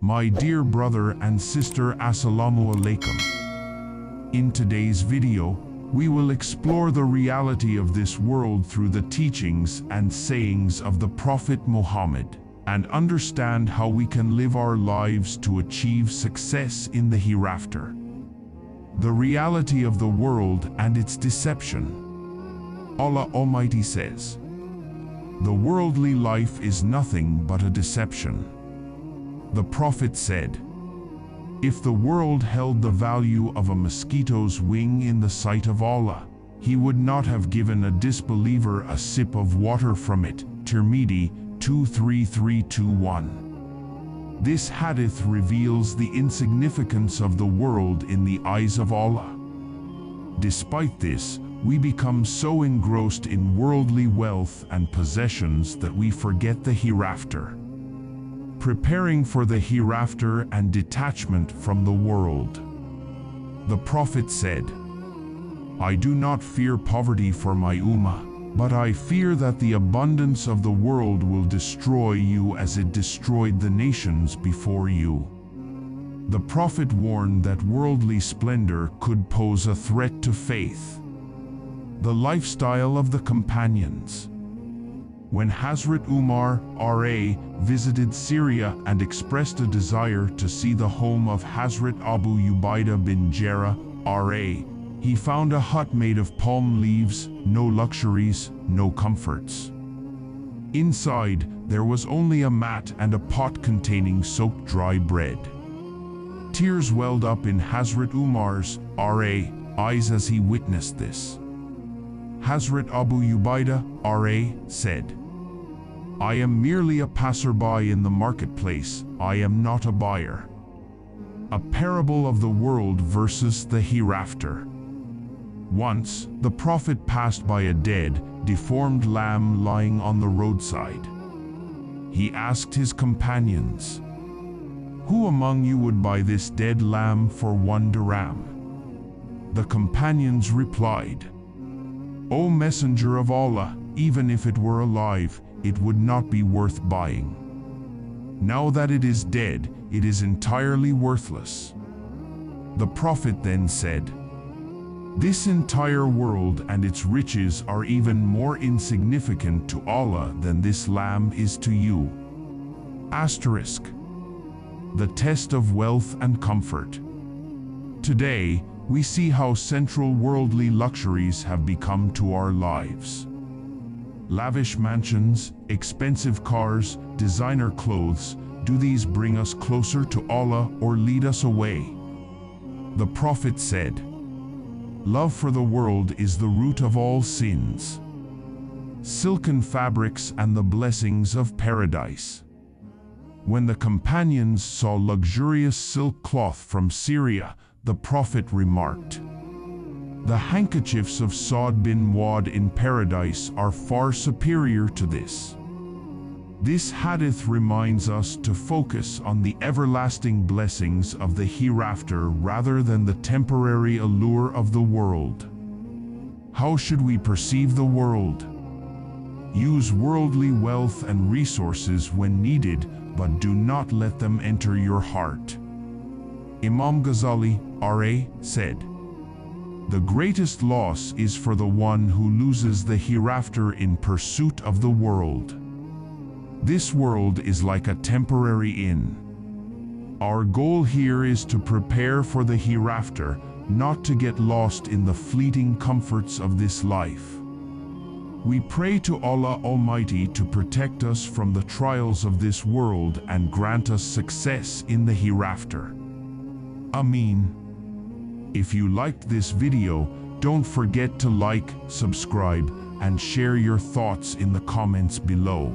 My dear brother and sister, Assalamu alaikum. In today's video, we will explore the reality of this world through the teachings and sayings of the Prophet Muhammad, and understand how we can live our lives to achieve success in the hereafter. The reality of the world and its deception. Allah Almighty says, "The worldly life is nothing but a deception." The Prophet said, "If the world held the value of a mosquito's wing in the sight of Allah, He would not have given a disbeliever a sip of water from it." Tirmidhi 23321. This hadith reveals the insignificance of the world in the eyes of Allah. Despite this, we become so engrossed in worldly wealth and possessions that we forget the hereafter. Preparing for the hereafter and detachment from the world. The Prophet said, "I do not fear poverty for my ummah, but I fear that the abundance of the world will destroy you as it destroyed the nations before you." The Prophet warned that worldly splendor could pose a threat to faith. The lifestyle of the companions. When Hazrat Umar R.A. visited Syria and expressed a desire to see the home of Hazrat Abu Ubaidah bin Jarrah R.A., he found a hut made of palm leaves, no luxuries, no comforts. Inside, there was only a mat and a pot containing soaked dry bread. Tears welled up in Hazrat Umar's R.A. eyes as he witnessed this. Hazrat Abu Ubaidah R.A. said, "I am merely a passerby in the marketplace, I am not a buyer." A parable of the world versus the hereafter. Once, the Prophet passed by a dead, deformed lamb lying on the roadside. He asked his companions, "Who among you would buy this dead lamb for 1 dirham?" The companions replied, "O Messenger of Allah, even if it were alive, it would not be worth buying. Now that it is dead, it is entirely worthless." The Prophet then said, "This entire world and its riches are even more insignificant to Allah than this lamb is to you." Asterisk. The test of wealth and comfort. Today, we see how central worldly luxuries have become to our lives. Lavish mansions, expensive cars, designer clothes, do these bring us closer to Allah or lead us away? The Prophet said, "Love for the world is the root of all sins." Silken fabrics and the blessings of paradise. When the companions saw luxurious silk cloth from Syria, the Prophet remarked, "The handkerchiefs of Saad bin Muad in paradise are far superior to this." This hadith reminds us to focus on the everlasting blessings of the hereafter rather than the temporary allure of the world. How should we perceive the world? Use worldly wealth and resources when needed, but do not let them enter your heart. Imam Ghazali, R.A., said, "The greatest loss is for the one who loses the hereafter in pursuit of the world." This world is like a temporary inn. Our goal here is to prepare for the hereafter, not to get lost in the fleeting comforts of this life. We pray to Allah Almighty to protect us from the trials of this world and grant us success in the hereafter. Ameen. If you liked this video, don't forget to like, subscribe, and share your thoughts in the comments below.